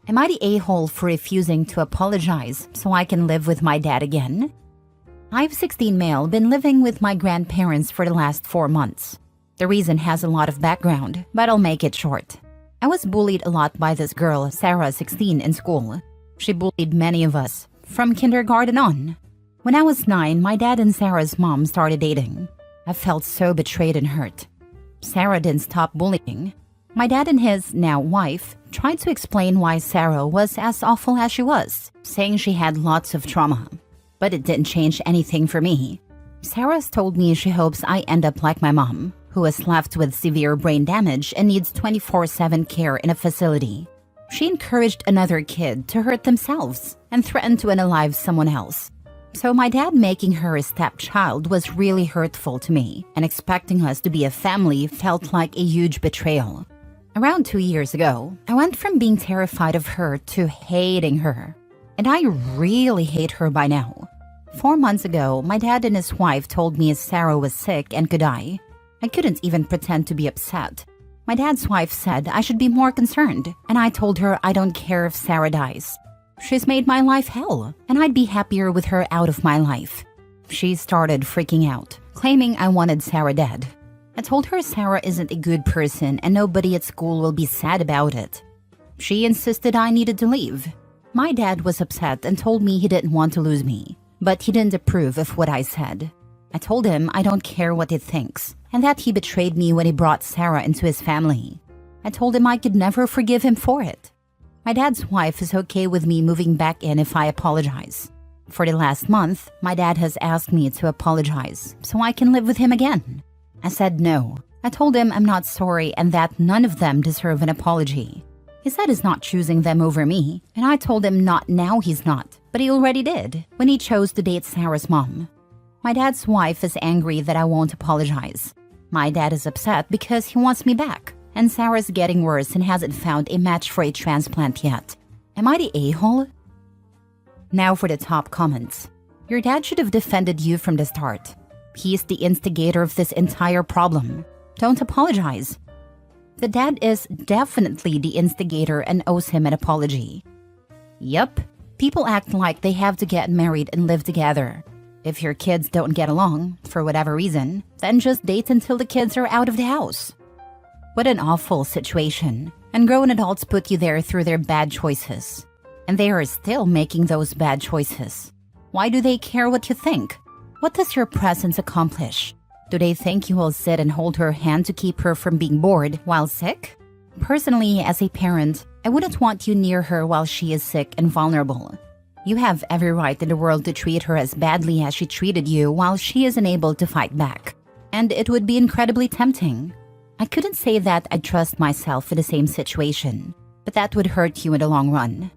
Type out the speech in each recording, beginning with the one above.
Am I the a-hole for refusing to apologize so I can live with my dad again? I've 16 male been living with my grandparents for the last 4 months. The reason has a lot of background, but I'll make it short. I was bullied a lot by this girl, Sarah, 16, in school. She bullied many of us, from kindergarten on. When I was 9, my dad and Sarah's mom started dating. I felt so betrayed and hurt. Sarah didn't stop bullying. My dad and his, now wife, tried to explain why Sarah was as awful as she was, saying she had lots of trauma. But it didn't change anything for me. Sarah's told me she hopes I end up like my mom, who is left with severe brain damage and needs 24/7 care in a facility. She encouraged another kid to hurt themselves and threatened to unalive someone else. So my dad making her a stepchild was really hurtful to me, and expecting us to be a family felt like a huge betrayal. Around 2 years ago, I went from being terrified of her to hating her. And I really hate her by now. 4 months ago, my dad and his wife told me Sarah was sick and could die. I couldn't even pretend to be upset. My dad's wife said I should be more concerned, and I told her I don't care if Sarah dies. She's made my life hell, and I'd be happier with her out of my life. She started freaking out, claiming I wanted Sarah dead. I told her Sarah isn't a good person and nobody at school will be sad about it. She insisted I needed to leave. My dad was upset and told me he didn't want to lose me, but he didn't approve of what I said. I told him I don't care what he thinks, and that he betrayed me when he brought Sarah into his family. I told him I could never forgive him for it. My dad's wife is okay with me moving back in if I apologize. For the last month, my dad has asked me to apologize so I can live with him again. I said no. I told him I'm not sorry and that none of them deserve an apology. He said he's not choosing them over me, and I told him not now he's not, but he already did when he chose to date Sarah's mom. My dad's wife is angry that I won't apologize. My dad is upset because he wants me back, and Sarah's getting worse and hasn't found a match for a transplant yet. Am I the a-hole? Now for the top comments. Your dad should have defended you from the start. He's the instigator of this entire problem. Don't apologize. The dad is definitely the instigator and owes him an apology. Yup, people act like they have to get married and live together. If your kids don't get along, for whatever reason, then just date until the kids are out of the house. What an awful situation. And grown adults put you there through their bad choices. And they are still making those bad choices. Why do they care what you think? What does your presence accomplish? Do they think you will sit and hold her hand to keep her from being bored while sick? Personally, as a parent, I wouldn't want you near her while she is sick and vulnerable. You have every right in the world to treat her as badly as she treated you while she is unable to fight back. And it would be incredibly tempting. I couldn't say that I'd trust myself in the same situation, but that would hurt you in the long run.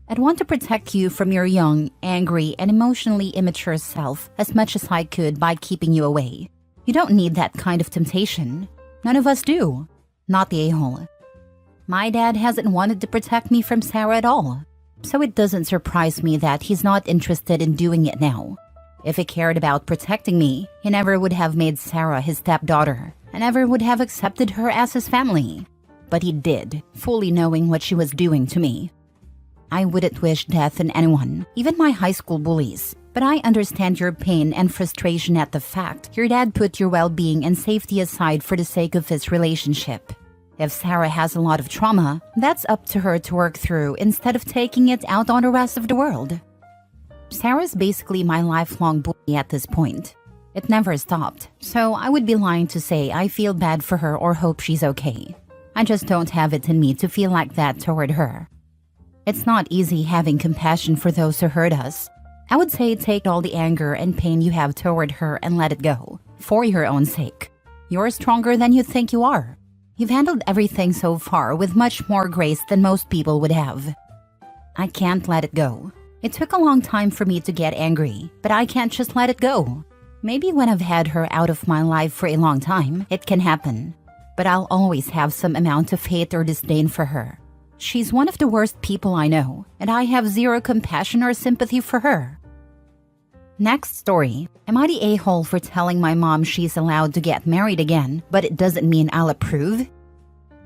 I'd want to protect you from your young, angry, and emotionally immature self as much as I could by keeping you away. You don't need that kind of temptation. None of us do. Not the a-hole. My dad hasn't wanted to protect me from Sarah at all, so it doesn't surprise me that he's not interested in doing it now. If he cared about protecting me, he never would have made Sarah his stepdaughter and never would have accepted her as his family. But he did, fully knowing what she was doing to me. I wouldn't wish death on anyone, even my high school bullies, but I understand your pain and frustration at the fact your dad put your well-being and safety aside for the sake of his relationship. If Sarah has a lot of trauma, that's up to her to work through instead of taking it out on the rest of the world. Sarah's basically my lifelong bully at this point. It never stopped, so I would be lying to say I feel bad for her or hope she's okay. I just don't have it in me to feel like that toward her. It's not easy having compassion for those who hurt us. I would say take all the anger and pain you have toward her and let it go, for your own sake. You're stronger than you think you are. You've handled everything so far with much more grace than most people would have. I can't let it go. It took a long time for me to get angry, but I can't just let it go. Maybe when I've had her out of my life for a long time, it can happen. But I'll always have some amount of hate or disdain for her. She's one of the worst people I know, and I have zero compassion or sympathy for her. Next story. Am I the a-hole for telling my mom she's allowed to get married again, but it doesn't mean I'll approve?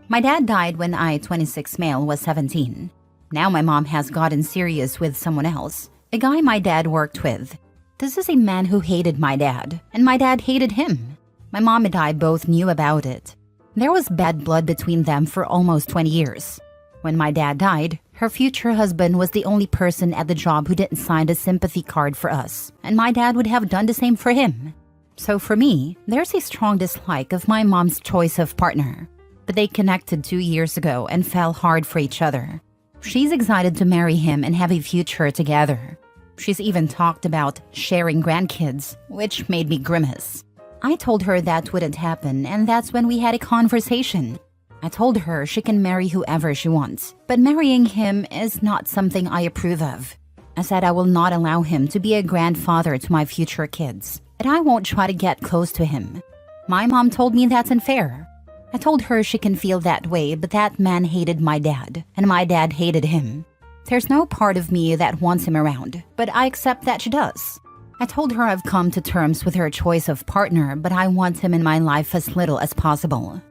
My dad died when I, 26 male, was 17. Now my mom has gotten serious with someone else, a guy my dad worked with. This is a man who hated my dad, and my dad hated him. My mom and I both knew about it. There was bad blood between them for almost 20 years. When my dad died, her future husband was the only person at the job who didn't sign a sympathy card for us, and my dad would have done the same for him. So for me, there's a strong dislike of my mom's choice of partner. But they connected 2 years ago and fell hard for each other. She's excited to marry him and have a future together. She's even talked about sharing grandkids, which made me grimace. I told her that wouldn't happen, and that's when we had a conversation. I told her she can marry whoever she wants, but marrying him is not something I approve of. I said I will not allow him to be a grandfather to my future kids, and I won't try to get close to him. My mom told me that's unfair. I told her she can feel that way, but that man hated my dad, and my dad hated him. There's no part of me that wants him around, but I accept that she does. I told her I've come to terms with her choice of partner, but I want him in my life as little as possible.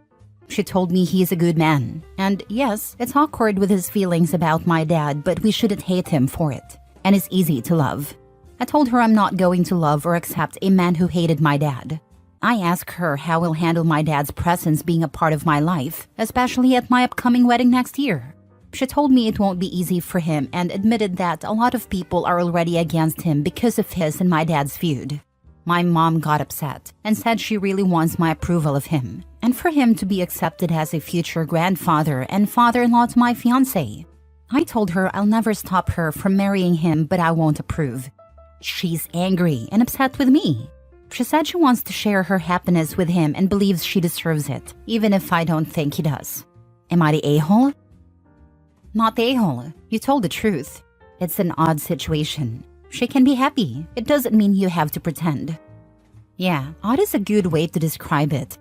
She told me he's a good man, and yes, it's awkward with his feelings about my dad, but we shouldn't hate him for it, and it's easy to love. I told her I'm not going to love or accept a man who hated my dad. I asked her how we'll handle my dad's presence being a part of my life, especially at my upcoming wedding next year. She told me it won't be easy for him and admitted that a lot of people are already against him because of his and my dad's feud. My mom got upset and said she really wants my approval of him and for him to be accepted as a future grandfather and father-in-law to my fiancé. I told her I'll never stop her from marrying him, but I won't approve. She's angry and upset with me. She said she wants to share her happiness with him and believes she deserves it, even if I don't think he does. Am I the a-hole? Not the a-hole. You told the truth. It's an odd situation. She can be happy. It doesn't mean you have to pretend. Yeah, odd is a good way to describe it.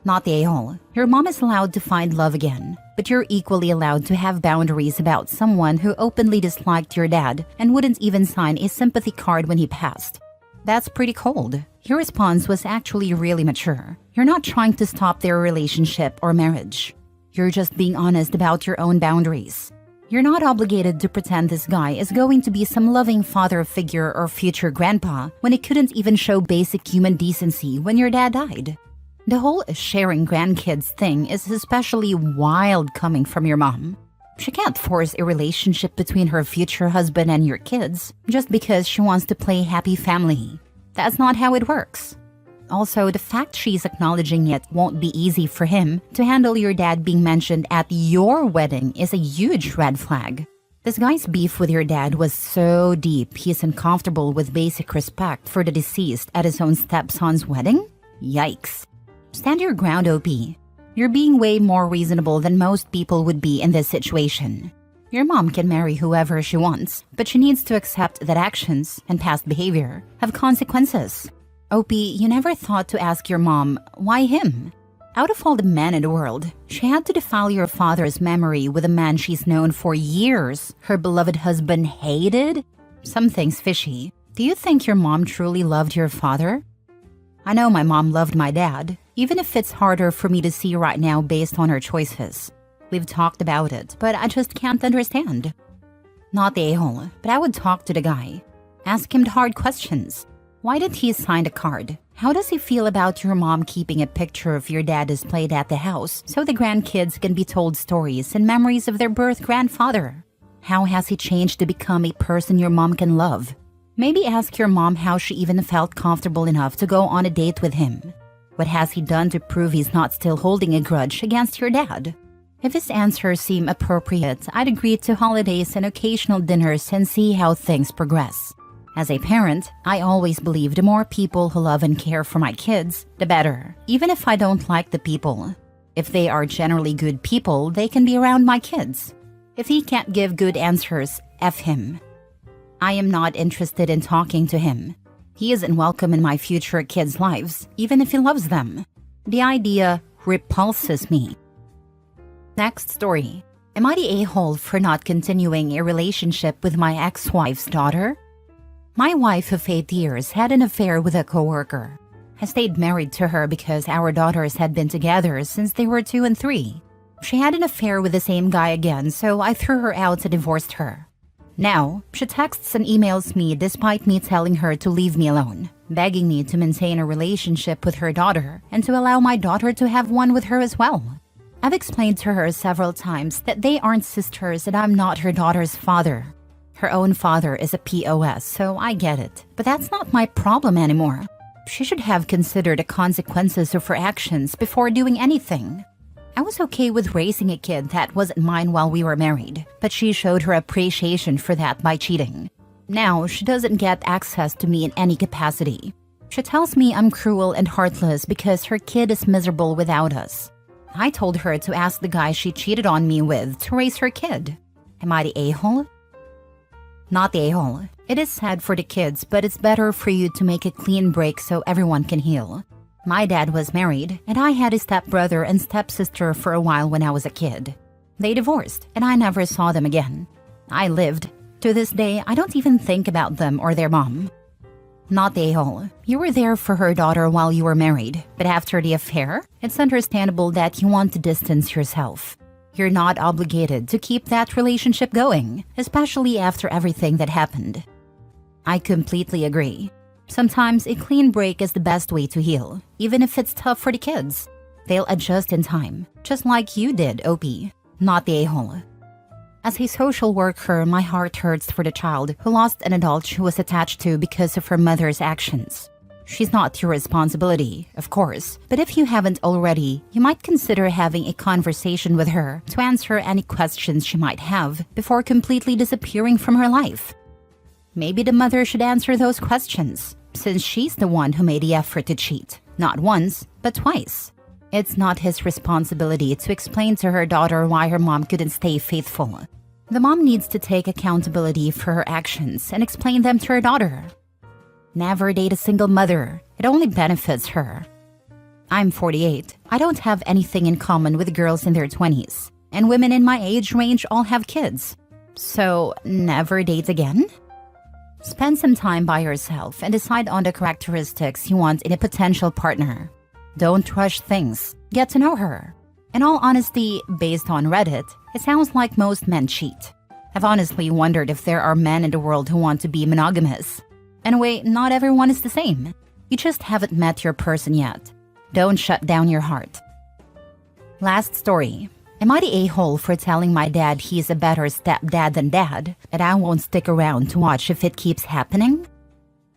Not the a-hole. Your mom is allowed to find love again, but you're equally allowed to have boundaries about someone who openly disliked your dad and wouldn't even sign a sympathy card when he passed. That's pretty cold. Your response was actually really mature. You're not trying to stop their relationship or marriage. You're just being honest about your own boundaries. You're not obligated to pretend this guy is going to be some loving father figure or future grandpa when he couldn't even show basic human decency when your dad died. The whole sharing grandkids thing is especially wild coming from your mom. She can't force a relationship between her future husband and your kids just because she wants to play happy family. That's not how it works. Also, the fact she's acknowledging it won't be easy for him to handle your dad being mentioned at your wedding is a huge red flag. This guy's beef with your dad was so deep he's uncomfortable with basic respect for the deceased at his own stepson's wedding? Yikes. Stand your ground, OP. You're being way more reasonable than most people would be in this situation. Your mom can marry whoever she wants, but she needs to accept that actions and past behavior have consequences. OP, you never thought to ask your mom, why him? Out of all the men in the world, she had to defile your father's memory with a man she's known for years her beloved husband hated? Something's fishy. Do you think your mom truly loved your father? I know my mom loved my dad, even if it's harder for me to see right now based on her choices. We've talked about it, but I just can't understand. Not the a-hole, but I would talk to the guy. Ask him the hard questions. Why did he sign the card? How does he feel about your mom keeping a picture of your dad displayed at the house so the grandkids can be told stories and memories of their birth grandfather? How has he changed to become a person your mom can love? Maybe ask your mom how she even felt comfortable enough to go on a date with him. What has he done to prove he's not still holding a grudge against your dad? If his answers seem appropriate, I'd agree to holidays and occasional dinners and see how things progress. As a parent, I always believe the more people who love and care for my kids, the better, even if I don't like the people. If they are generally good people, they can be around my kids. If he can't give good answers, F him. I am not interested in talking to him. He isn't welcome in my future kids' lives, even if he loves them. The idea repulses me. Next story. Am I the a-hole for not continuing a relationship with my ex-wife's daughter? My wife of 8 years had an affair with a coworker. I stayed married to her because our daughters had been together since they were 2 and 3. She had an affair with the same guy again, so I threw her out and divorced her. Now, she texts and emails me despite me telling her to leave me alone, begging me to maintain a relationship with her daughter and to allow my daughter to have one with her as well. I've explained to her several times that they aren't sisters and I'm not her daughter's father. Her own father is a POS, so I get it, but that's not my problem anymore. She should have considered the consequences of her actions before doing anything. I was okay with raising a kid that wasn't mine while we were married, but she showed her appreciation for that by cheating. Now, she doesn't get access to me in any capacity. She tells me I'm cruel and heartless because her kid is miserable without us. I told her to ask the guy she cheated on me with to raise her kid. Am I the a-hole? Not the a-hole. It is sad for the kids, but it's better for you to make a clean break so everyone can heal. My dad was married, and I had a stepbrother and stepsister for a while when I was a kid. They divorced, and I never saw them again. I lived. To this day, I don't even think about them or their mom. Not the a-hole. You were there for her daughter while you were married, but after the affair, it's understandable that you want to distance yourself. You're not obligated to keep that relationship going, especially after everything that happened. I completely agree. Sometimes a clean break is the best way to heal, even if it's tough for the kids. They'll adjust in time, just like you did, OP. Not the a-hole. As a social worker, my heart hurts for the child who lost an adult she was attached to because of her mother's actions. She's not your responsibility, of course, but if you haven't already, you might consider having a conversation with her to answer any questions she might have before completely disappearing from her life. Maybe the mother should answer those questions, since she's the one who made the effort to cheat, not once, but twice. It's not his responsibility to explain to her daughter why her mom couldn't stay faithful. The mom needs to take accountability for her actions and explain them to her daughter. Never date a single mother. It only benefits her. I'm 48. I don't have anything in common with girls in their 20s, and women in my age range all have kids. So, never date again? Spend some time by yourself and decide on the characteristics you want in a potential partner. Don't rush things. Get to know her. In all honesty, based on Reddit, it sounds like most men cheat. I've honestly wondered if there are men in the world who want to be monogamous. Anyway, not everyone is the same. You just haven't met your person yet. Don't shut down your heart. Last story. Am I the a-hole for telling my dad he's a better stepdad than dad, and I won't stick around to watch if it keeps happening?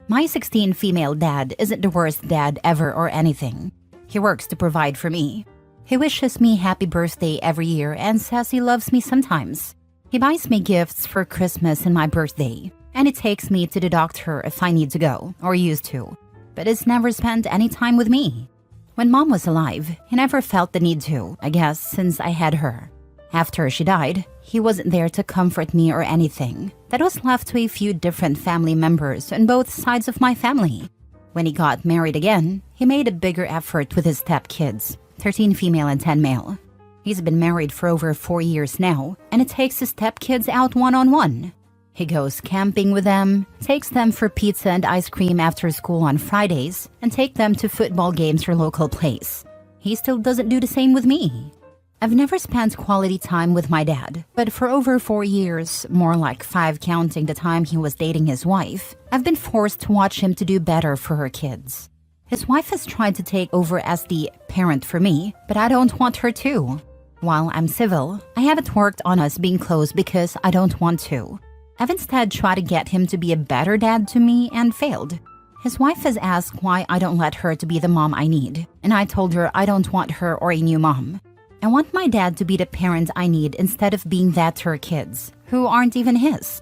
My 16 female dad isn't the worst dad ever or anything. He works to provide for me. He wishes me happy birthday every year and says he loves me sometimes. He buys me gifts for Christmas and my birthday, and he takes me to the doctor if I need to go, or used to. But he's never spent any time with me. When mom was alive, he never felt the need to, I guess, since I had her. After she died, he wasn't there to comfort me or anything. That was left to a few different family members on both sides of my family. When he got married again, he made a bigger effort with his stepkids, 13 female and 10 male. He's been married for over 4 years now, and it takes his stepkids out one-on-one. He goes camping with them, takes them for pizza and ice cream after school on Fridays, and take them to football games or local plays. He still doesn't do the same with me. I've never spent quality time with my dad, but for over 4 years, more like 5 counting the time he was dating his wife, I've been forced to watch him to do better for her kids. His wife has tried to take over as the parent for me, but I don't want her to. While I'm civil, I haven't worked on us being close because I don't want to. I've instead tried to get him to be a better dad to me and failed. His wife has asked why I don't let her to be the mom I need, and I told her I don't want her or a new mom. I want my dad to be the parent I need instead of being that to her kids, who aren't even his.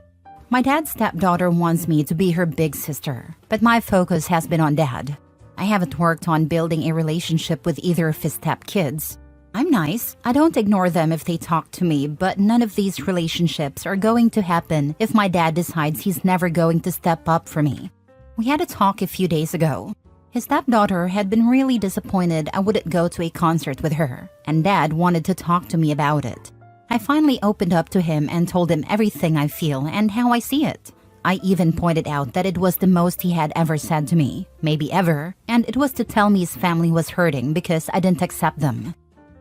My dad's stepdaughter wants me to be her big sister, but my focus has been on dad. I haven't worked on building a relationship with either of his stepkids. I'm nice. I don't ignore them if they talk to me, but none of these relationships are going to happen if my dad decides he's never going to step up for me. We had a talk a few days ago. His stepdaughter had been really disappointed I wouldn't go to a concert with her, and Dad wanted to talk to me about it. I finally opened up to him and told him everything I feel and how I see it. I even pointed out that it was the most he had ever said to me, maybe ever, and it was to tell me his family was hurting because I didn't accept them.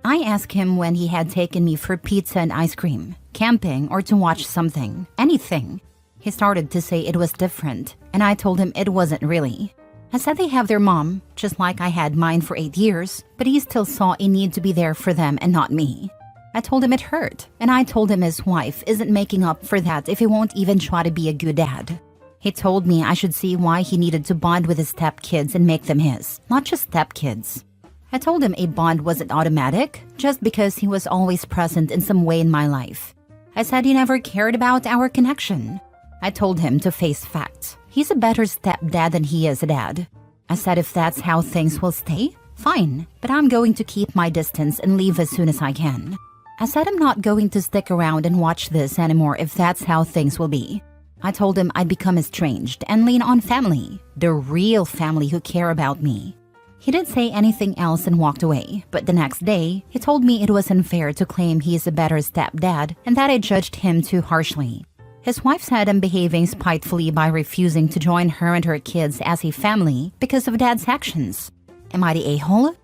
I asked him when he had taken me for pizza and ice cream, camping, or to watch something, anything. He started to say it was different, and I told him it wasn't really. I said they have their mom, just like I had mine for 8 years, but he still saw a need to be there for them and not me. I told him it hurt, and I told him his wife isn't making up for that if he won't even try to be a good dad. He told me I should see why he needed to bond with his stepkids and make them his, not just stepkids. I told him a bond wasn't automatic, just because he was always present in some way in my life. I said he never cared about our connection. I told him to face facts. He's a better stepdad than he is a dad. I said if that's how things will stay, fine, but I'm going to keep my distance and leave as soon as I can. I said I'm not going to stick around and watch this anymore if that's how things will be. I told him I'd become estranged and lean on family, the real family who care about me. He didn't say anything else and walked away, but the next day, he told me it was unfair to claim he is a better stepdad and that I judged him too harshly. His wife said I'm behaving spitefully by refusing to join her and her kids as a family because of dad's actions. Am I the a-hole?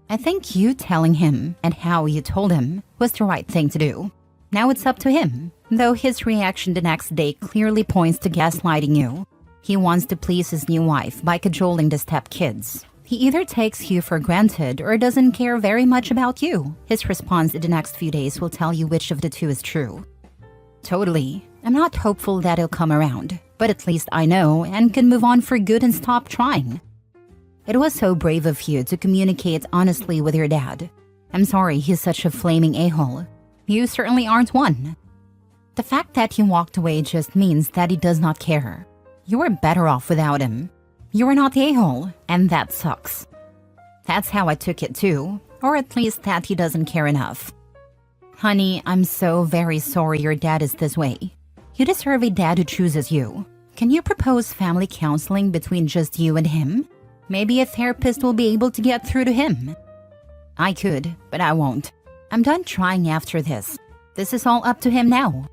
I think you telling him and how you told him was the right thing to do. Now it's up to him, though his reaction the next day clearly points to gaslighting you. He wants to please his new wife by cajoling the stepkids. He either takes you for granted or doesn't care very much about you. His response in the next few days will tell you which of the two is true. Totally. I'm not hopeful that he'll come around, but at least I know and can move on for good and stop trying. It was so brave of you to communicate honestly with your dad. I'm sorry he's such a flaming a-hole. You certainly aren't one. The fact that he walked away just means that he does not care. You were better off without him. You are not the a-hole, and that sucks. That's how I took it too, or at least that he doesn't care enough. Honey, I'm so very sorry your dad is this way. You deserve a dad who chooses you. Can you propose family counseling between just you and him? Maybe a therapist will be able to get through to him. I could, but I won't. I'm done trying after this. This is all up to him now.